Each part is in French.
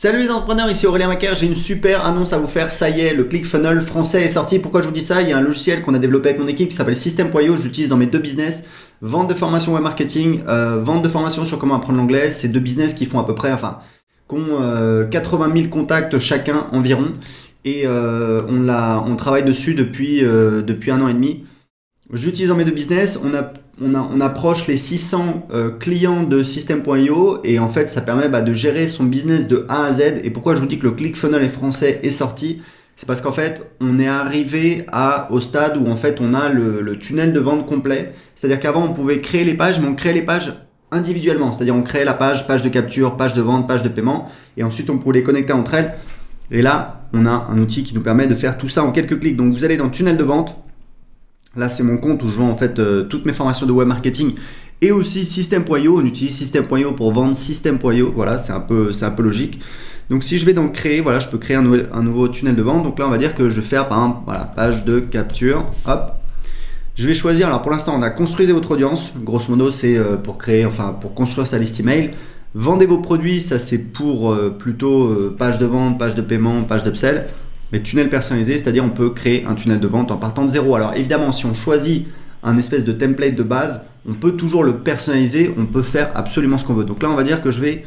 Salut les entrepreneurs, ici Aurélien Macaire, j'ai une super annonce à vous faire, ça y est, le ClickFunnels français est sorti. Pourquoi je vous dis ça? Il y a un logiciel qu'on a développé avec mon équipe qui s'appelle System.io, j'utilise dans mes deux business, vente de formation web marketing, vente de formation sur comment apprendre l'anglais. C'est deux business qui font à peu près, qui ont 80 000 contacts chacun environ et on travaille dessus depuis un an et demi. J'utilise dans mes deux business, on approche les 600 clients de System.io et en fait ça permet de gérer son business de A à Z. Et pourquoi je vous dis que le ClickFunnels français est sorti, c'est parce qu'en fait on est arrivé au stade où en fait on a le tunnel de vente complet. C'est-à-dire qu'avant on pouvait créer les pages, mais on créait les pages individuellement. C'est-à-dire on créait la page de capture, page de vente, page de paiement et ensuite on pouvait les connecter entre elles. Et là on a un outil qui nous permet de faire tout ça en quelques clics. Donc vous allez dans le tunnel de vente. Là, c'est mon compte où je vends en fait toutes mes formations de web marketing et aussi System.io. On utilise System.io pour vendre System.io. Voilà, c'est un peu logique. Donc, si je vais dans créer, voilà, je peux créer un nouveau tunnel de vente. Donc là, on va dire que je vais faire par exemple, voilà, page de capture. Hop. Je vais choisir. Alors, pour l'instant, on a construisez votre audience. Grosso modo, c'est pour construire sa liste email. Vendez vos produits. Ça, c'est pour plutôt page de vente, page de paiement, page d'upsell. Les tunnels personnalisés, c'est-à-dire on peut créer un tunnel de vente en partant de zéro. Alors évidemment, si on choisit un espèce de template de base, on peut toujours le personnaliser, on peut faire absolument ce qu'on veut. Donc là, on va dire que je vais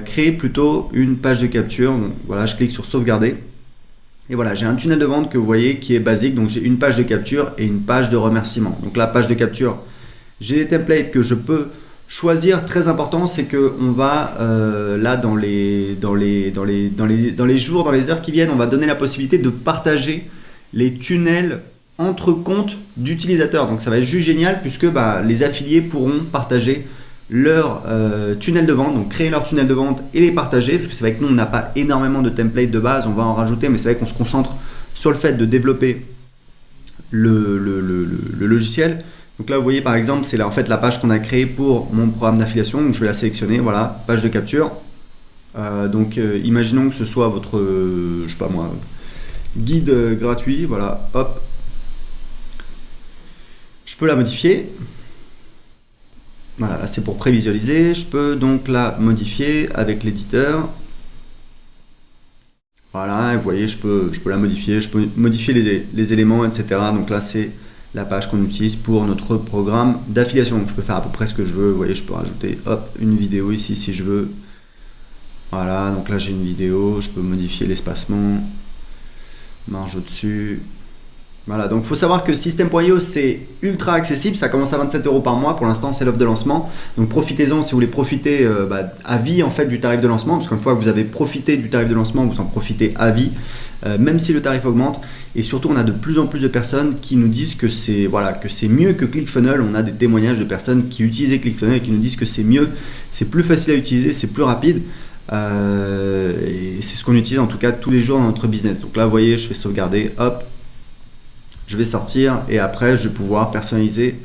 créer plutôt une page de capture. Donc voilà, je clique sur sauvegarder. Et voilà, j'ai un tunnel de vente que vous voyez qui est basique. Donc j'ai une page de capture et une page de remerciement. Donc la page de capture, j'ai des templates que je peux choisir. Très important, c'est que on va là dans les jours, dans les heures qui viennent, on va donner la possibilité de partager les tunnels entre comptes d'utilisateurs. Donc ça va être juste génial puisque les affiliés pourront partager leur tunnel de vente, donc créer leur tunnel de vente et les partager. Parce que c'est vrai que nous on n'a pas énormément de templates de base, on va en rajouter, mais c'est vrai qu'on se concentre sur le fait de développer le logiciel. Donc là, vous voyez par exemple, c'est là en fait la page qu'on a créée pour mon programme d'affiliation. Donc je vais la sélectionner, voilà, page de capture. Imaginons que ce soit votre, je sais pas moi, guide gratuit, voilà, hop. Je peux la modifier. Voilà, là c'est pour prévisualiser. Je peux donc la modifier avec l'éditeur. Voilà, vous voyez, je peux la modifier. Je peux modifier les éléments, etc. Donc là, c'est la page qu'on utilise pour notre programme d'affiliation. Donc je peux faire à peu près ce que je veux. Vous voyez, je peux rajouter une vidéo ici si je veux. Voilà, donc là j'ai une vidéo, je peux modifier l'espacement, marge au-dessus. Voilà, donc il faut savoir que System.io c'est ultra accessible, ça commence à 27 € par mois, pour l'instant c'est l'offre de lancement. Donc profitez-en si vous voulez profiter à vie en fait du tarif de lancement, parce qu'une fois que vous avez profité du tarif de lancement, vous en profitez à vie. Même si le tarif augmente, et surtout on a de plus en plus de personnes qui nous disent que c'est mieux que ClickFunnels. On a des témoignages de personnes qui utilisaient ClickFunnels et qui nous disent que c'est mieux, c'est plus facile à utiliser, c'est plus rapide, et c'est ce qu'on utilise en tout cas tous les jours dans notre business. Donc là vous voyez, je fais sauvegarder, hop, je vais sortir et après je vais pouvoir personnaliser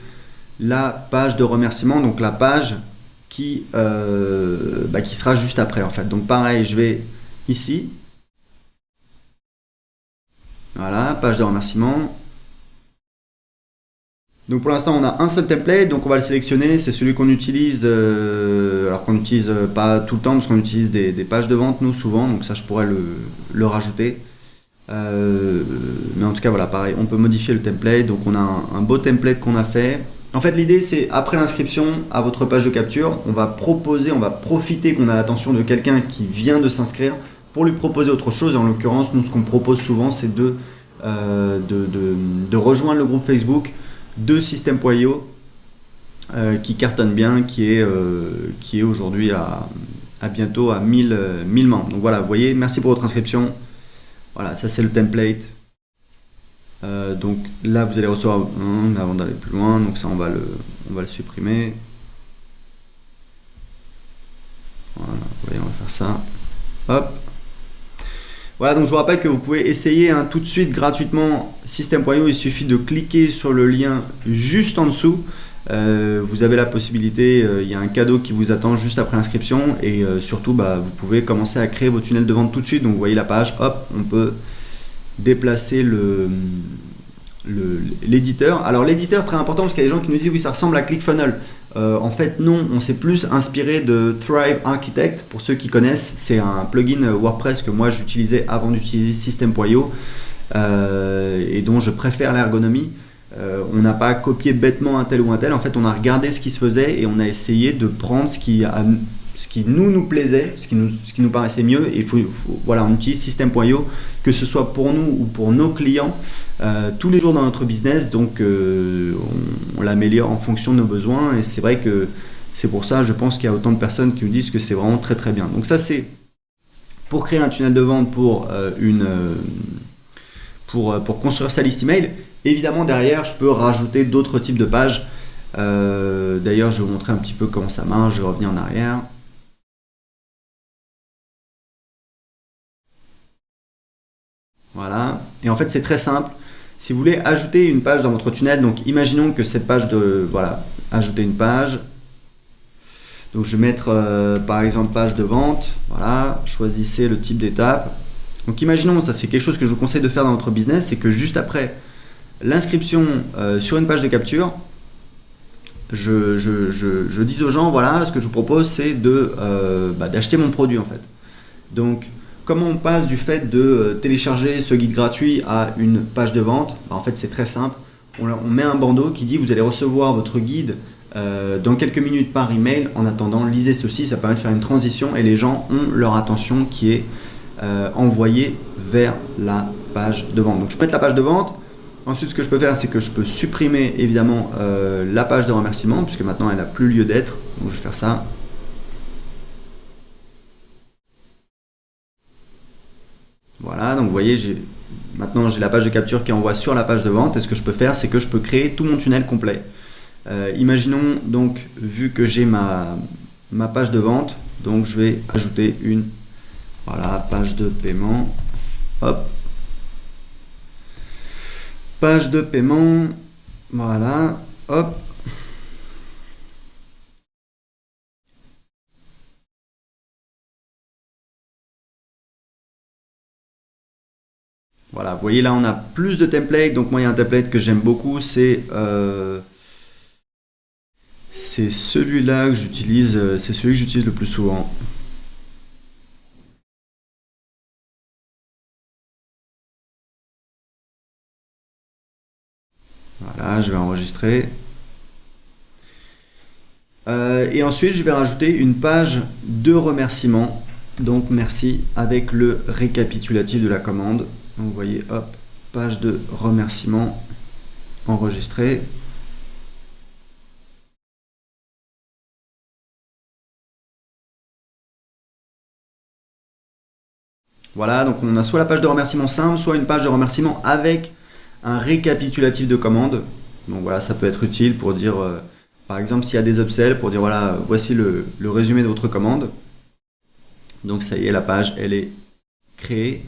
la page de remerciement, donc la page qui sera juste après en fait. Donc pareil, je vais ici. Voilà, page de remerciement. Donc pour l'instant on a un seul template, donc on va le sélectionner, c'est celui qu'on utilise, alors qu'on n'utilise pas tout le temps parce qu'on utilise des pages de vente nous souvent, donc ça je pourrais le rajouter. Mais en tout cas voilà, pareil, on peut modifier le template, donc on a un beau template qu'on a fait. En fait l'idée c'est après l'inscription à votre page de capture, on va profiter qu'on a l'attention de quelqu'un qui vient de s'inscrire pour lui proposer autre chose. En l'occurrence, nous, ce qu'on propose souvent, c'est de rejoindre le groupe Facebook de System.io qui cartonne bien, qui est aujourd'hui à bientôt à 1000 membres. Donc voilà, vous voyez, merci pour votre inscription. Voilà, ça c'est le template. Donc là, vous allez recevoir avant d'aller plus loin. Donc ça, on va le supprimer. Voilà, vous voyez, on va faire ça. Hop. Voilà, donc je vous rappelle que vous pouvez essayer tout de suite gratuitement System.io. Il suffit de cliquer sur le lien juste en dessous. Vous avez la possibilité, il y a un cadeau qui vous attend juste après l'inscription et surtout vous pouvez commencer à créer vos tunnels de vente tout de suite. Donc vous voyez la page, hop, on peut déplacer l'éditeur. Alors l'éditeur, très important, parce qu'il y a des gens qui nous disent oui ça ressemble à ClickFunnels. En fait, non, on s'est plus inspiré de Thrive Architect. Pour ceux qui connaissent, c'est un plugin WordPress que moi j'utilisais avant d'utiliser System.io et dont je préfère l'ergonomie. On n'a pas copié bêtement un tel ou un tel. En fait, on a regardé ce qui se faisait et on a essayé de prendre ce qui nous plaisait, ce qui nous paraissait mieux. Et voilà, on utilise System.io, que ce soit pour nous ou pour nos clients, tous les jours dans notre business. Donc, on l'améliore en fonction de nos besoins. Et c'est vrai que c'est pour ça, je pense qu'il y a autant de personnes qui nous disent que c'est vraiment très très bien. Donc ça, c'est pour créer un tunnel de vente pour construire sa liste email. Évidemment, derrière, je peux rajouter d'autres types de pages. D'ailleurs, je vais vous montrer un petit peu comment ça marche. Je vais revenir en arrière. Voilà. Et en fait, c'est très simple. Si vous voulez ajouter une page dans votre tunnel, donc imaginons que cette page voilà, ajouter une page. Donc, je vais mettre par exemple page de vente. Voilà. Choisissez le type d'étape. Donc, imaginons, ça c'est quelque chose que je vous conseille de faire dans votre business, c'est que juste après l'inscription sur une page de capture, je dis aux gens, voilà, ce que je vous propose, c'est d'acheter mon produit en fait. Donc, comment on passe du fait de télécharger ce guide gratuit à une page de vente? En fait, c'est très simple. On met un bandeau qui dit, vous allez recevoir votre guide dans quelques minutes par email. En attendant, lisez ceci, ça permet de faire une transition et les gens ont leur attention qui est envoyée vers la page de vente. Donc, je peux mettre la page de vente. Ensuite, ce que je peux faire, c'est que je peux supprimer évidemment la page de remerciement, puisque maintenant elle n'a plus lieu d'être. Donc je vais faire ça. Voilà, donc vous voyez, maintenant j'ai la page de capture qui envoie sur la page de vente. Et ce que je peux faire, c'est que je peux créer tout mon tunnel complet. Imaginons donc, vu que j'ai ma page de vente, donc je vais ajouter une page de paiement. Hop. Page de paiement, voilà, hop. Voilà, vous voyez là on a plus de templates, donc moi il y a un template que j'aime beaucoup, c'est celui-là que j'utilise, c'est celui que j'utilise le plus souvent. Voilà, je vais enregistrer. Et ensuite, je vais rajouter une page de remerciement. Donc, merci avec le récapitulatif de la commande. Donc, vous voyez, hop, page de remerciement enregistrée. Voilà, donc on a soit la page de remerciement simple, soit une page de remerciement avec un récapitulatif de commande. Donc voilà, ça peut être utile pour dire, par exemple, s'il y a des upsells, pour dire voilà, voici le résumé de votre commande. Donc ça y est, la page, elle est créée.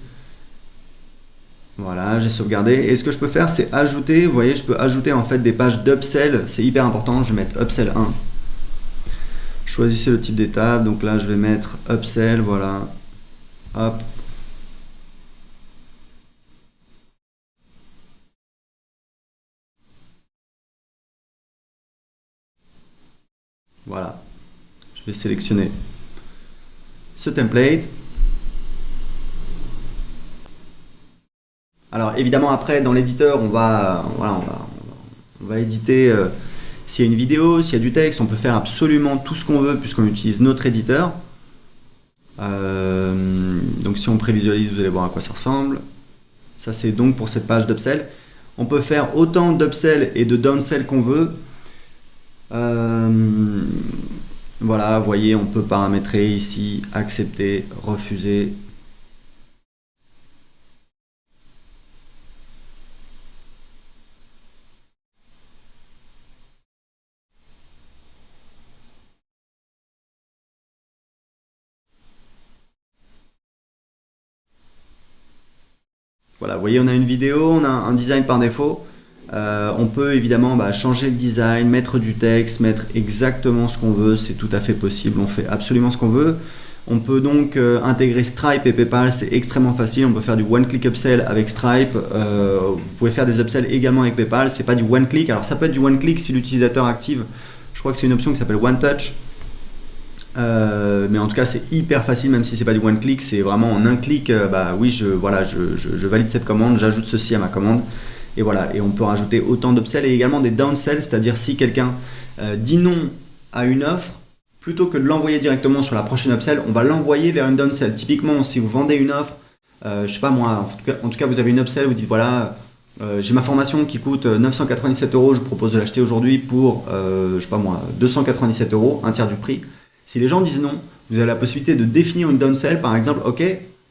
Voilà, j'ai sauvegardé. Et ce que je peux faire, c'est ajouter, vous voyez, je peux ajouter en fait des pages d'upsell. C'est hyper important, je vais mettre upsell 1. Choisissez le type d'étape. Donc là, je vais mettre upsell, voilà. Hop. Voilà, je vais sélectionner ce template. Alors évidemment après dans l'éditeur on va éditer s'il y a une vidéo, s'il y a du texte, on peut faire absolument tout ce qu'on veut puisqu'on utilise notre éditeur. Donc si on prévisualise, vous allez voir à quoi ça ressemble. Ça c'est donc pour cette page d'upsell. On peut faire autant d'upsell et de downsell qu'on veut. Voilà, vous voyez, on peut paramétrer ici, accepter, refuser. Voilà, vous voyez, on a une vidéo, on a un design par défaut. On peut évidemment changer le design, mettre du texte, mettre exactement ce qu'on veut, c'est tout à fait possible, on fait absolument ce qu'on veut. On peut donc intégrer Stripe et PayPal, c'est extrêmement facile, on peut faire du one-click upsell avec Stripe, vous pouvez faire des upsells également avec PayPal, c'est pas du one-click, alors ça peut être du one-click si l'utilisateur active Je crois que c'est une option qui s'appelle One Touch. Mais en tout cas c'est hyper facile, même si c'est pas du one click, c'est vraiment en un clic. Oui, je valide cette commande, j'ajoute ceci à ma commande, et voilà. Et on peut rajouter autant d'upsells et également des downsells, c'est-à-dire si quelqu'un dit non à une offre, plutôt que de l'envoyer directement sur la prochaine upsell, on va l'envoyer vers une downsell. Typiquement, si vous vendez une offre, je sais pas moi, en tout cas vous avez une upsell, vous dites voilà, j'ai ma formation qui coûte 997 €, je vous propose de l'acheter aujourd'hui pour je sais pas moi 297 €, un tiers du prix. Si les gens disent non, vous avez la possibilité de définir une downsell, par exemple, ok,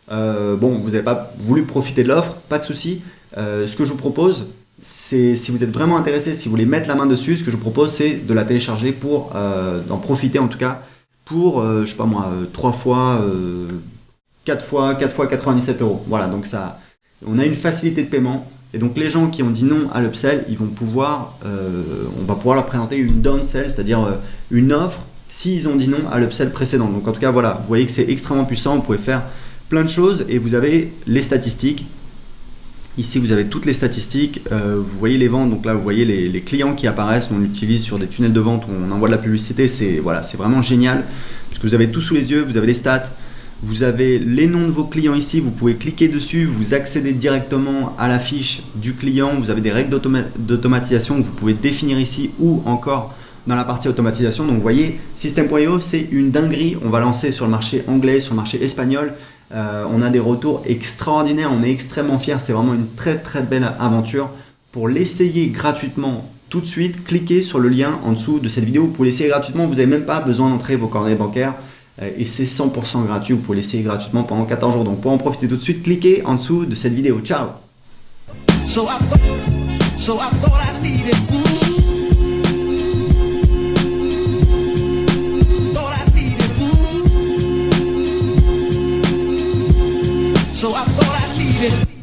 vous n'avez pas voulu profiter de l'offre, pas de souci. Ce que je vous propose, c'est, si vous êtes vraiment intéressé, si vous voulez mettre la main dessus, ce que je vous propose, c'est de la télécharger pour d'en profiter en tout cas pour, je sais pas moi, 3 fois, 4 fois 97 €. Voilà, donc ça, on a une facilité de paiement. Et donc les gens qui ont dit non à l'upsell, ils vont pouvoir, on va pouvoir leur présenter une downsell, c'est-à-dire une offre s'ils ont dit non à l'upsell précédent. Donc en tout cas voilà, vous voyez que c'est extrêmement puissant, vous pouvez faire plein de choses et vous avez les statistiques. Ici vous avez toutes les statistiques, vous voyez les ventes, donc là vous voyez les clients qui apparaissent, on l'utilise sur des tunnels de vente où on envoie de la publicité, c'est vraiment génial, puisque vous avez tout sous les yeux, vous avez les stats, vous avez les noms de vos clients ici, vous pouvez cliquer dessus, vous accédez directement à la fiche du client, vous avez des règles d'automatisation que vous pouvez définir ici ou encore dans la partie automatisation. Donc vous voyez, System.io c'est une dinguerie, on va lancer sur le marché anglais, sur le marché espagnol, on a des retours extraordinaires, on est extrêmement fiers, c'est vraiment une très très belle aventure. Pour l'essayer gratuitement tout de suite, cliquez sur le lien en dessous de cette vidéo, vous pouvez l'essayer gratuitement, vous n'avez même pas besoin d'entrer vos coordonnées bancaires et c'est 100% gratuit, vous pouvez l'essayer gratuitement pendant 14 jours. Donc pour en profiter tout de suite, cliquez en dessous de cette vidéo. Ciao. So I thought I needed So I thought I needed